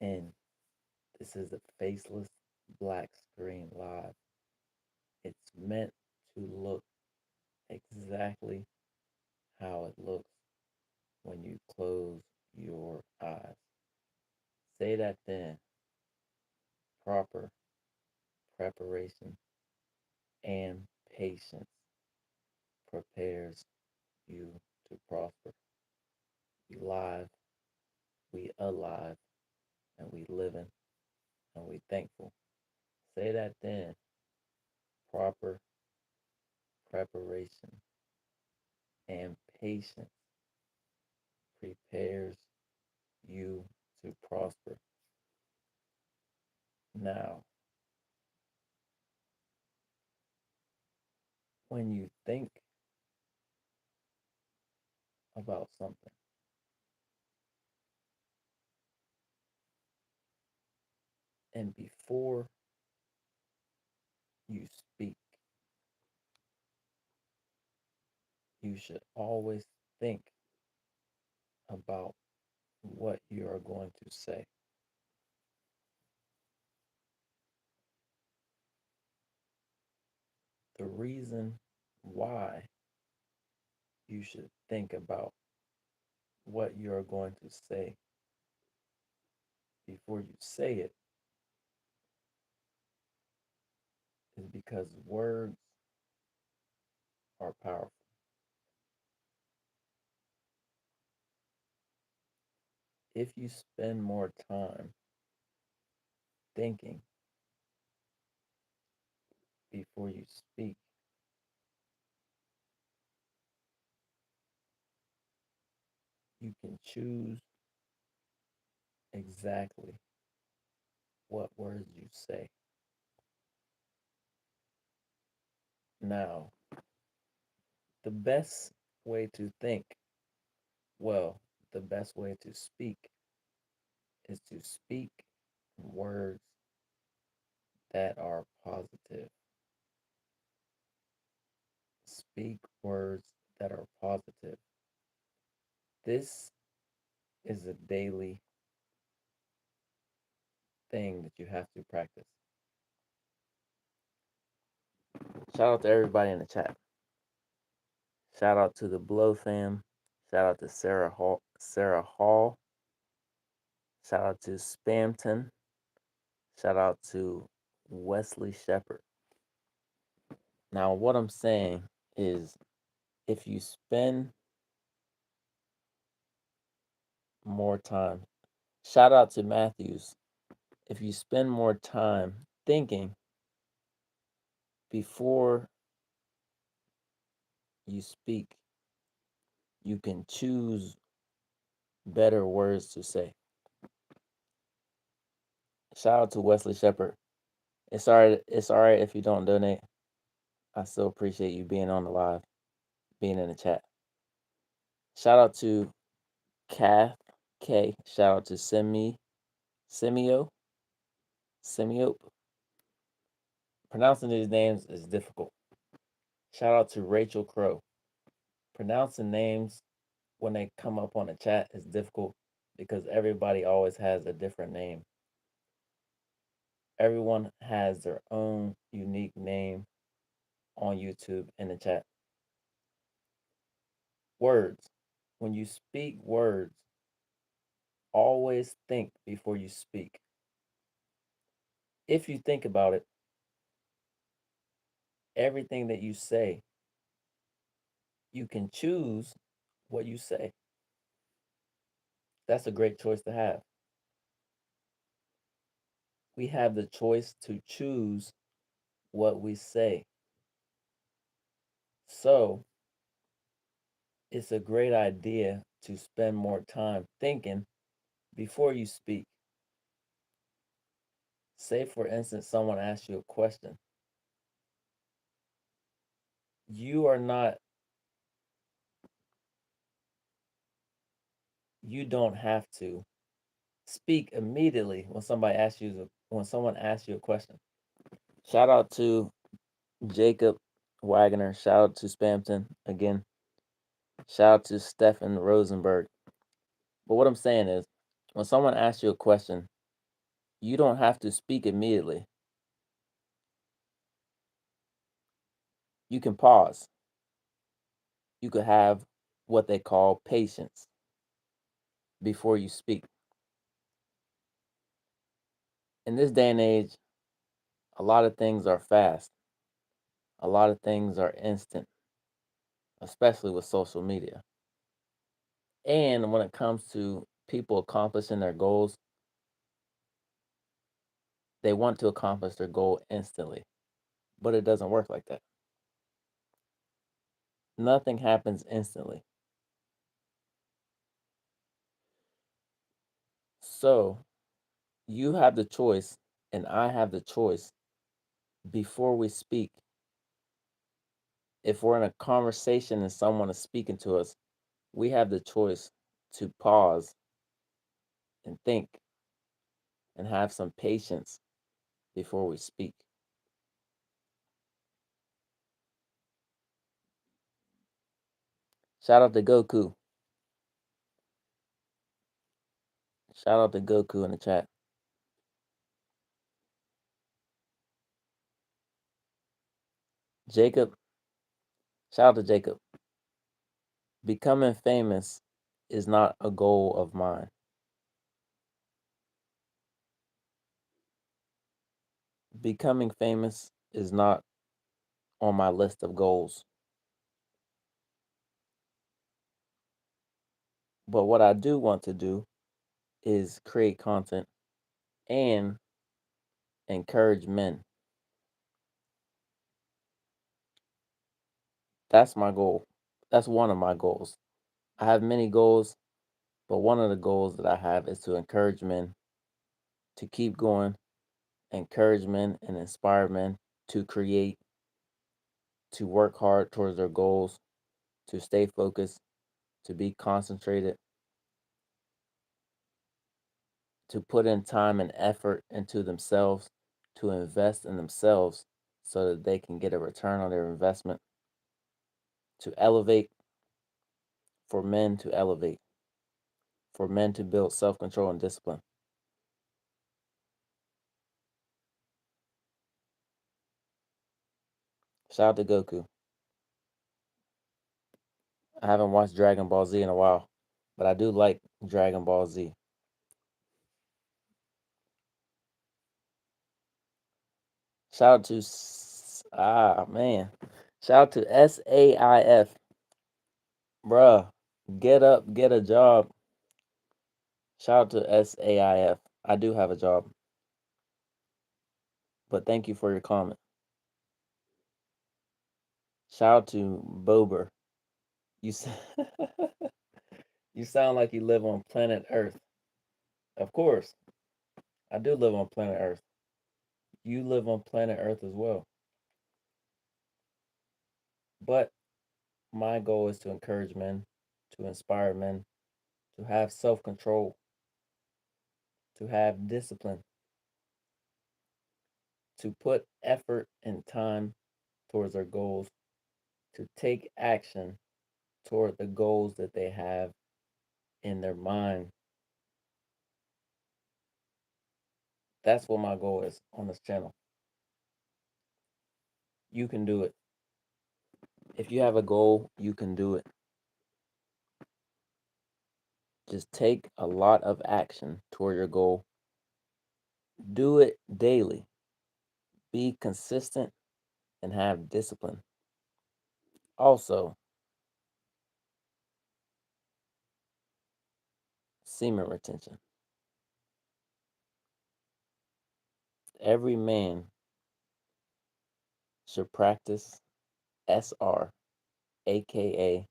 And this is a faceless black screen live. It's meant to look exactly how it looks when you close your eyes. Say that then. Proper preparation and patience prepares you to prosper. We live, we alive, and we living, and we thankful. Say that then. Proper preparation and patience prepares you to prosper. Now, when you think about something and before you speak, you should always think about what you are going to say. The reason why you should think about what you are going to say before you say it is because words are powerful. If you spend more time thinking before you speak, you can choose exactly what words you say. Now, the best way to think, well, the best way to speak is to speak words that are positive. Speak words that are positive. This is a daily thing that you have to practice. Shout out to everybody in the chat. Shout out to the Blow fam. Shout out to Sarah Hall. Sarah Hall. Shout out to Spamton. Shout out to Wesley Shepherd. Now, what I'm saying is if you spend more time, shout out to Matthews. If you spend more time thinking before you speak, you can choose better words to say. Shout out to Wesley Shepherd. It's all right if you don't donate. I still appreciate you being on the live, being in the chat. Shout out to Kath K. Shout out to Semio, Semiope. Pronouncing these names is difficult. Shout out to Rachel Crow. Pronouncing names when they come up on the chat is difficult because everybody always has a different name. Everyone has their own unique name on YouTube in the chat. Words. When you speak words, always think before you speak. If you think about it, everything that you say, you can choose what you say. That's a great choice to have. We have the choice to choose what we say. So it's a great idea to spend more time thinking before you speak. Say, for instance, someone asks you a question. You are not, you don't have to speak immediately when someone asks you a question. Shout out to Jacob Wagner. Shout out to Spamton again. Shout out to Stefan Rosenberg. But what I'm saying is, when someone asks you a question, You don't have to speak immediately. You can pause. You could have what they call patience before you speak. In this day and age, a lot of things are fast, a lot of things are instant, especially with social media. And when it comes to people accomplishing their goals, they want to accomplish their goal instantly, but it doesn't work like that. Nothing happens instantly. So you have the choice, and I have the choice before we speak. If we're in a conversation and someone is speaking to us, we have the choice to pause and think and have some patience before we speak. Shout out to Goku. Shout out to Goku in the chat. Jacob, shout out to Jacob. Becoming famous is not a goal of mine. Becoming famous is not on my list of goals. But what I do want to do is create content and encourage men. That's my goal. That's one of my goals. I have many goals, but one of the goals that I have is to encourage men to keep going, encourage men and inspire men to create, to work hard towards their goals, to stay focused, to be concentrated, to put in time and effort into themselves, to invest in themselves so that they can get a return on their investment, to elevate, for men to elevate, for men to build self control and discipline. Shout out to Goku. I haven't watched Dragon Ball Z in a while, but I do like Dragon Ball Z. Shout out to man. Shout out to SAIF. Bruh. Get up, get a job. Shout out to SAIF. I do have a job. But thank you for your comment. Shout out to Bober. You you sound like you live on planet Earth. Of course, I do live on planet Earth. You live on planet Earth as well. But my goal is to encourage men, to inspire men, to have self control, to have discipline, to put effort and time towards their goals, to take action toward the goals that they have in their mind. That's what my goal is on this channel. You can do it. If you have a goal, you can do it. Just take a lot of action toward your goal. Do it daily. Be consistent and have discipline. Also, semen retention. Every man should practice SR, aka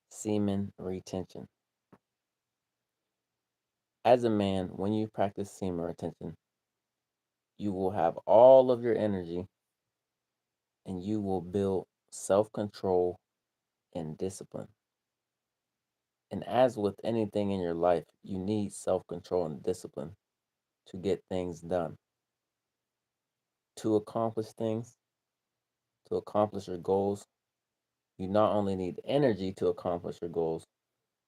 semen retention. As a man, when you practice semen retention, you will have all of your energy and you will build self control and discipline. And as with anything in your life, you need self control and discipline to get things done, to accomplish things, to accomplish your goals. You not only need energy to accomplish your goals,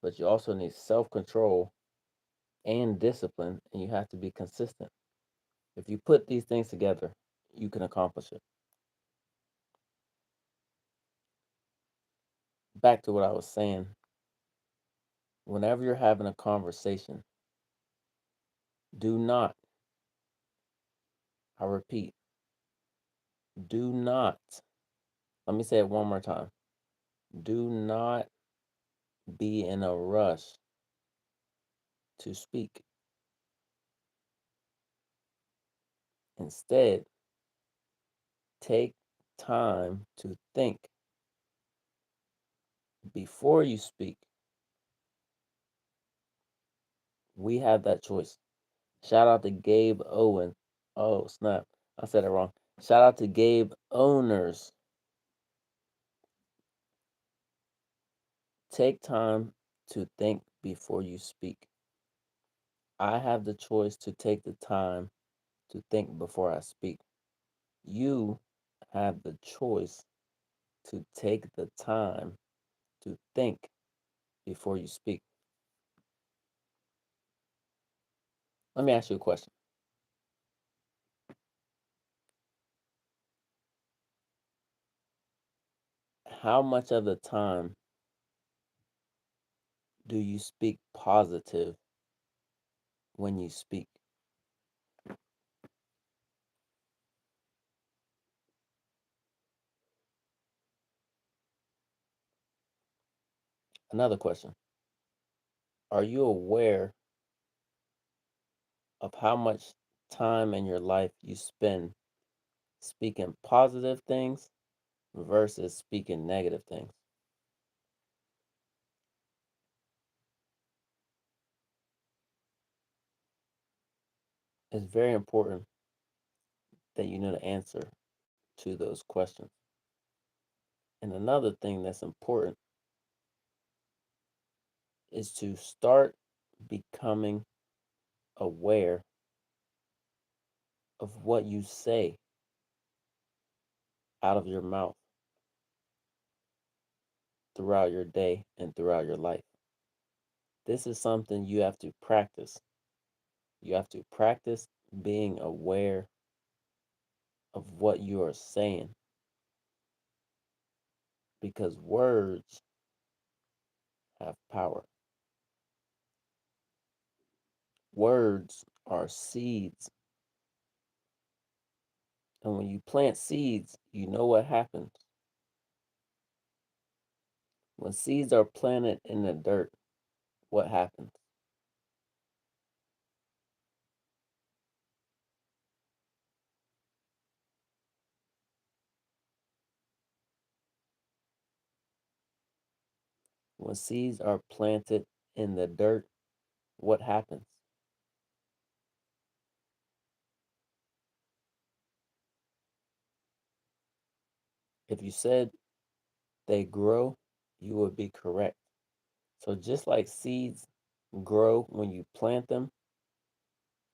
but you also need self control and discipline, and you have to be consistent. If you put these things together, you can accomplish it. Back to what I was saying. Whenever you're having a conversation, do not, I repeat, do not, let me say it one more time. Do not be in a rush to speak. Instead, take time to think before you speak. We have that choice. Shout out to Gabe Owen. Oh, snap. I said it wrong. Shout out to Gabe Owners. Take time to think before you speak. I have the choice to take the time to think before I speak. You have the choice to take the time to think before you speak. Let me ask you a question. How much of the time do you speak positive when you speak? Another question. Are you aware of how much time in your life you spend speaking positive things versus speaking negative things? It's very important that you know the answer to those questions. And another thing that's important is to start becoming aware of what you say out of your mouth throughout your day and throughout your life. This is something you have to practice. You have to practice being aware of what you are saying because words have power. Words are seeds. And when you plant seeds, you know what happens. When seeds are planted in the dirt, what happens? When seeds are planted in the dirt, what happens? If you said they grow, you would be correct. So just like seeds grow when you plant them,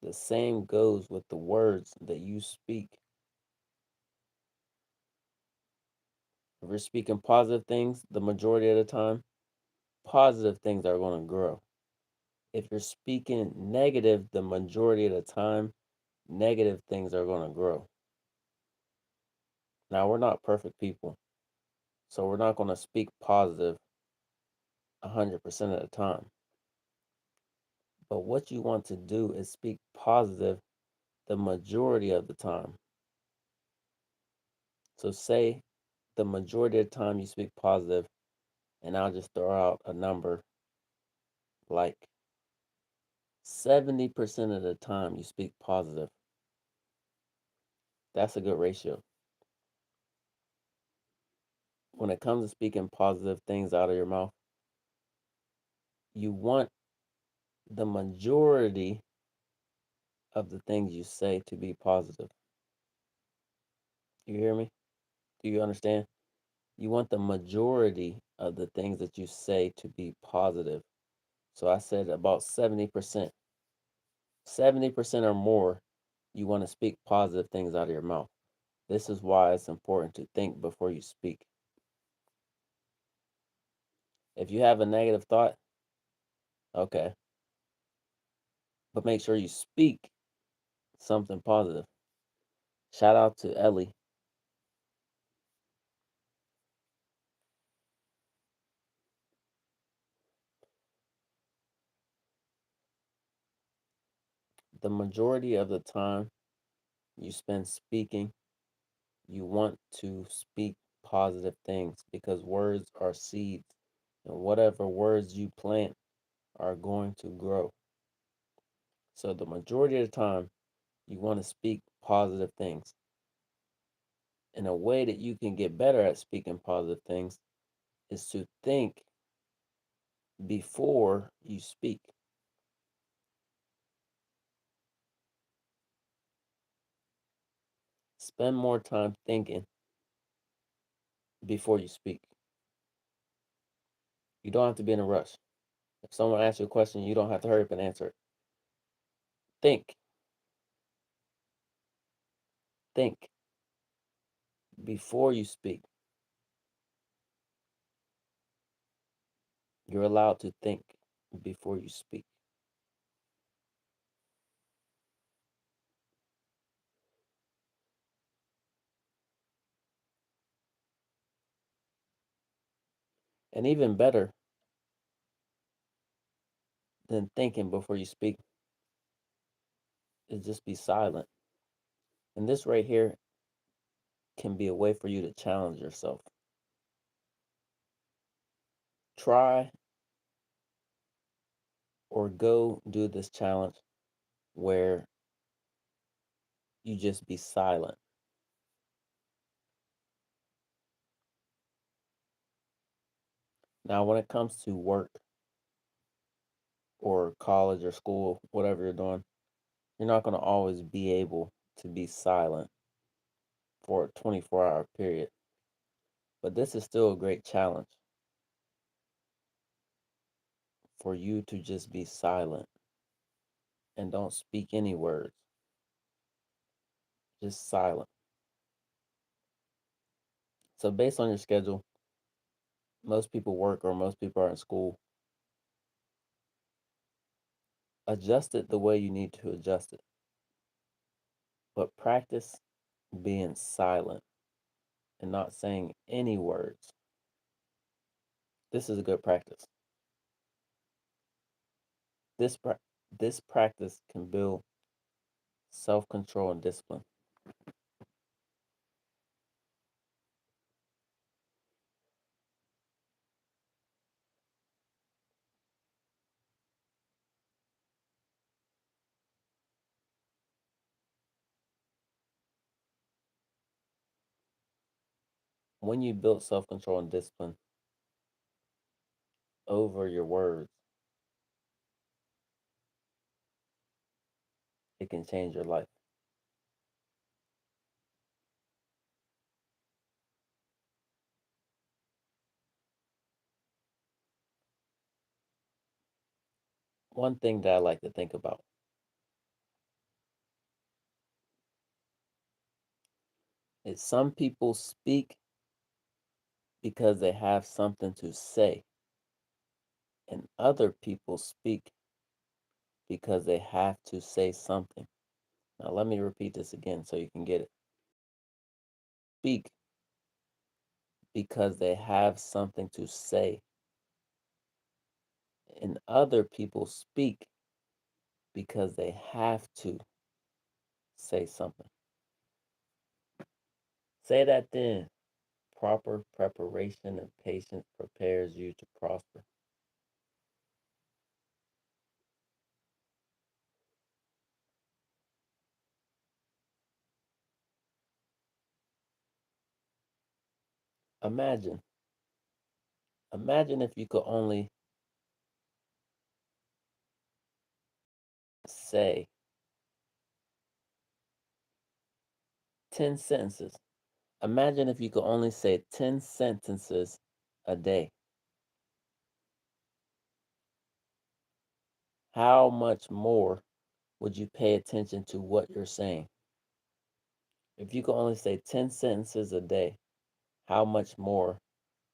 the same goes with the words that you speak. If you're speaking positive things, the majority of the time, positive things are going to grow. If you're speaking negative, the majority of the time, negative things are going to grow. Now, we're not perfect people, so we're not going to speak positive 100% of the time. But what you want to do is speak positive the majority of the time. So, say the majority of the time you speak positive, and I'll just throw out a number like 70% of the time you speak positive. That's a good ratio. When it comes to speaking positive things out of your mouth, you want the majority of the things you say to be positive. You hear me? Do you understand? You want the majority of the things that you say to be positive. So I said about 70%. 70% or more, you want to speak positive things out of your mouth. This is why it's important to think before you speak. If you have a negative thought, okay, but make sure you speak something positive. Shout out to Ellie. The majority of the time you spend speaking, you want to speak positive things because words are seeds, and whatever words you plant are going to grow. So, the majority of the time, you want to speak positive things. And a way that you can get better at speaking positive things is to think before you speak. Spend more time thinking before you speak. You don't have to be in a rush. If someone asks you a question, you don't have to hurry up and answer it. Think, think before you speak. You're allowed to think before you speak. And even better than thinking before you speak is just be silent. And this right here can be a way for you to challenge yourself. Try or go do this challenge where you just be silent. Now, when it comes to work or college or school, whatever you're doing, you're not going to always be able to be silent for a 24-hour period. But this is still a great challenge for you to just be silent and don't speak any words, just silent. So, based on your schedule, most people work or most people are in school. Adjust it the way you need to adjust it, but practice being silent and not saying any words. This is a good practice. This pra- this practice can build self-control and discipline. When you build self-control and discipline over your words, it can change your life. One thing that I like to think about is some people speak because they have something to say, and other people speak because they have to say something. Now, let me repeat this again so you can get it. Speak because they have something to say, and other people speak because they have to say something. Say that then. Proper preparation and patience prepares you to prosper. Imagine, imagine if you could only say 10 sentences. Imagine if you could only say 10 sentences a day. How much more would you pay attention to what you're saying? If you could only say 10 sentences a day, how much more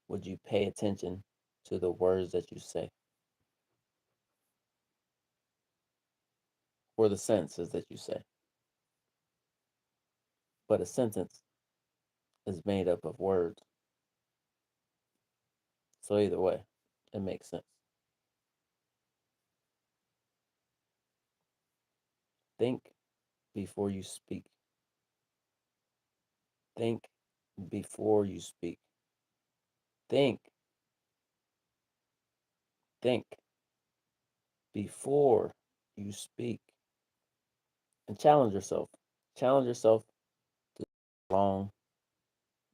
would you pay attention to the words that you say or the sentences that you say? but a sentence is made up of words. So either way, it makes sense. Think before you speak. Think before you speak. Think, think before you speak. And challenge yourself. Challenge yourself to how long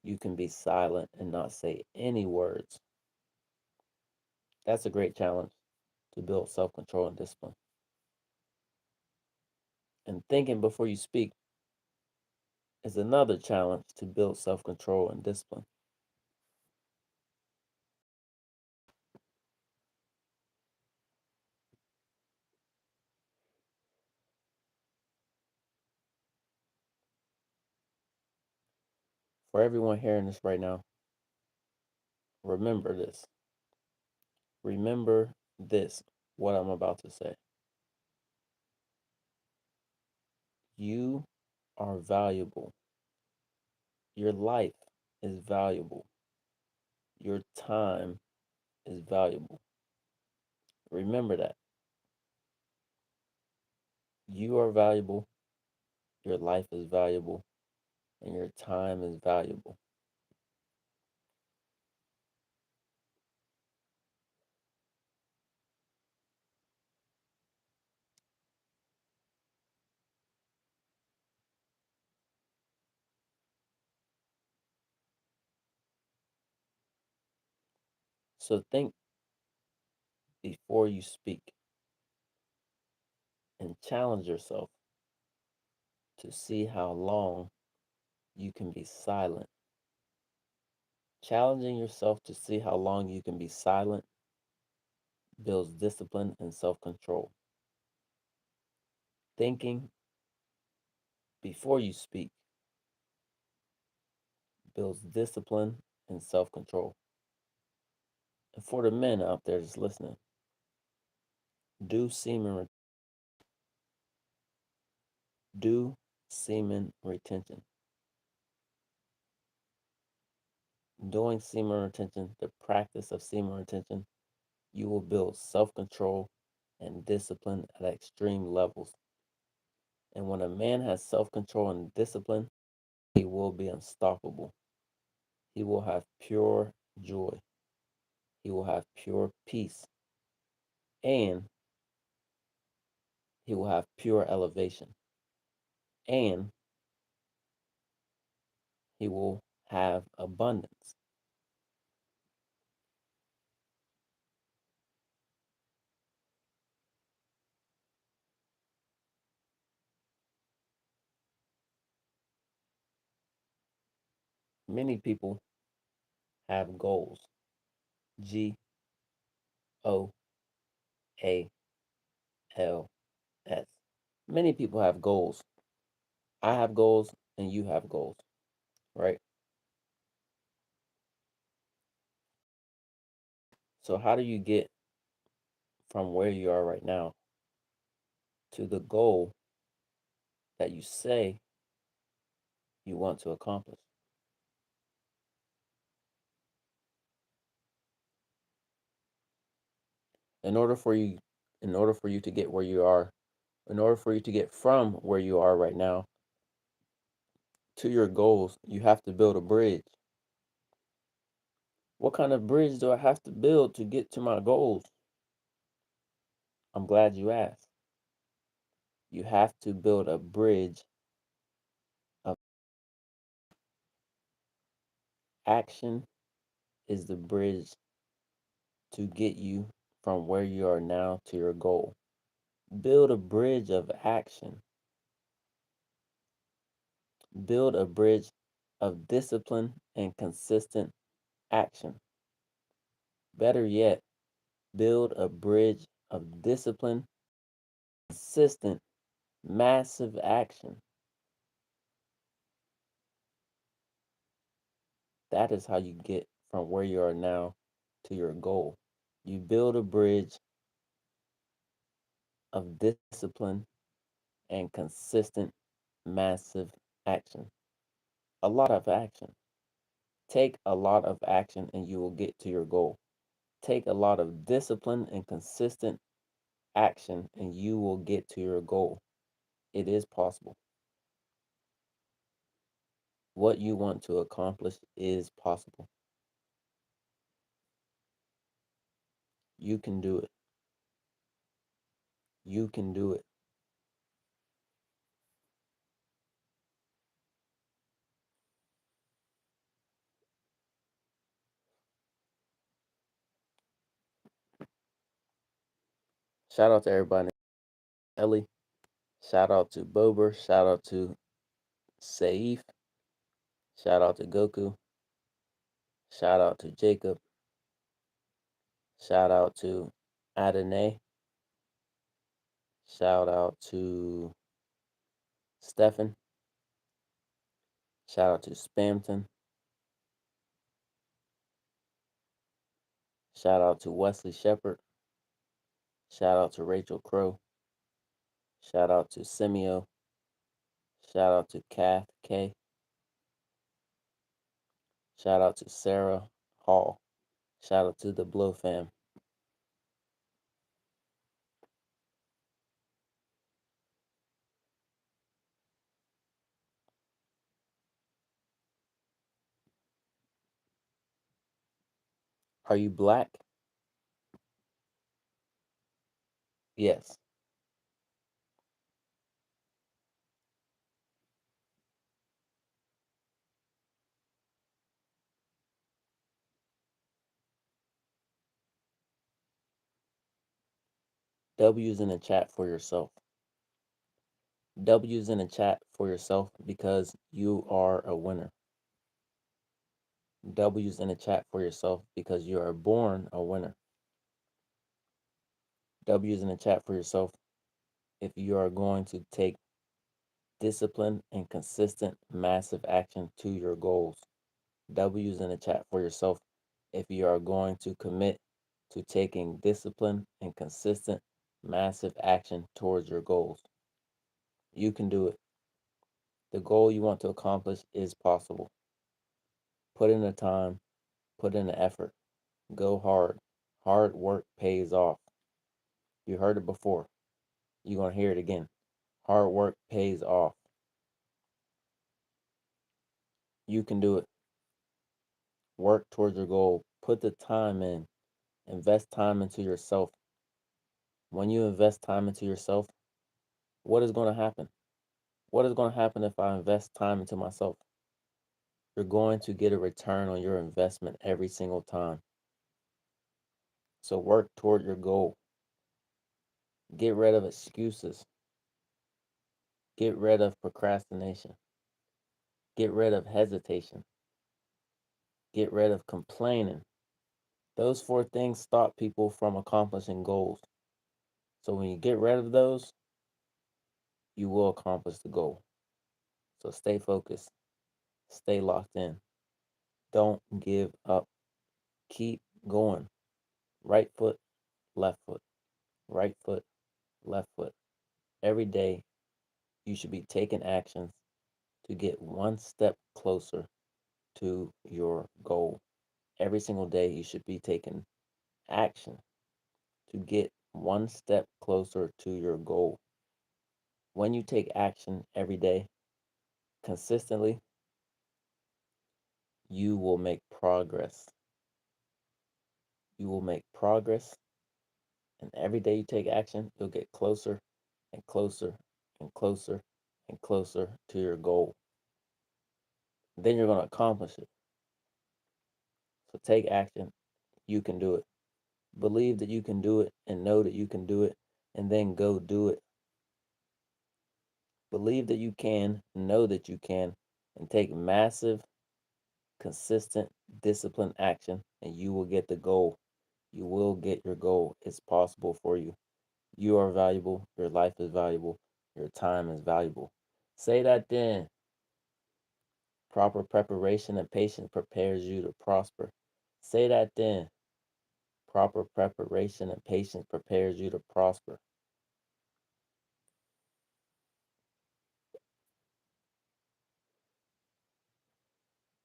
you can be silent and not say any words. That's a great challenge to build self control and discipline. And thinking before you speak is another challenge to build self control and discipline. For everyone hearing this right now, remember this. Remember this, what I'm about to say. You are valuable. Your life is valuable. Your time is valuable. Remember that. You are valuable. Your life is valuable. And your time is valuable. So think before you speak and challenge yourself to see how long you can be silent. Challenging yourself to see how long you can be silent builds discipline and self control. Thinking before you speak builds discipline and self control. And for the men out there just listening, do semen do semen retention. Doing semen retention, the practice of semen retention, you will build self control and discipline at extreme levels. And when a man has self control and discipline, he will be unstoppable. He will have pure joy. He will have pure peace. And he will have pure elevation. And he will have abundance. Many people have goals. GOALS. Many people have goals. I have goals and you have goals, right? So, how do you get from where you are right now to the goal that you say you want to accomplish? In order for you, in order for you to get where you are, in order for you to get from where you are right now to your goals, you have to build a bridge. What kind of bridge do I have to build to get to my goals? I'm glad you asked. You have to build a bridge of action is the bridge to get you from where you are now to your goal. Build a bridge of action. Build a bridge of discipline and consistent action. Better yet, build a bridge of discipline, consistent, massive action. That is how you get from where you are now to your goal. You build a bridge of discipline and consistent, massive action. A lot of action. Take a lot of action and you will get to your goal. Take a lot of discipline and consistent action and you will get to your goal. It is possible. What you want to accomplish is possible. You can do it. You can do it. Shout out to everybody. Ellie. Shout out to Bober. Shout out to Saif. Shout out to Goku. Shout out to Jacob. Shout out to Adonai. Shout out to Stefan. Shout out to Spamton. Shout out to Wesley Shepard. Shout out to Rachel Crow. Shout out to Simeo. Shout out to Kath K. Shout out to Sarah Hall. Shout out to the Blow fam. Are you black? Yes. W's in the chat for yourself. W's in the chat for yourself because you are a winner. W's in the chat for yourself because you are born a winner. W's in the chat for yourself if you are going to take discipline and consistent massive action to your goals. W's in the chat for yourself if you are going to commit to taking discipline and consistent massive action towards your goals. You can do it. The goal you want to accomplish is possible. Put in the time, put in the effort, go hard. Hard work pays off. You heard it before. You're going to hear it again. Hard work pays off. You can do it. Work towards your goal. Put the time in. Invest time into yourself. When you invest time into yourself, what is going to happen? What is going to happen if I invest time into myself? You're going to get a return on your investment every single time. So work toward your goal. Get rid of excuses. Get rid of procrastination. Get rid of hesitation. Get rid of complaining. Those 4 things stop people from accomplishing goals. So when you get rid of those, you will accomplish the goal. So stay focused. Stay locked in. Don't give up. Keep going. Right foot, left foot. Right foot, left foot. Every day, you should be taking actions to get one step closer to your goal. Every single day, you should be taking action to get one step closer to your goal. When you take action every day, consistently, you will make progress. You will make progress, and every day you take action, you'll get closer and closer and closer and closer to your goal. Then you're going to accomplish it. So take action. You can do it. Believe that you can do it and know that you can do it, and then go do it. Believe that you can, know that you can, and take massive, consistent, disciplined action, and you will get the goal. You will get your goal. It's possible for you. You are valuable. Your life is valuable. Your time is valuable. Say that then. Proper preparation and patience prepares you to prosper. Say that then. Proper preparation and patience prepares you to prosper.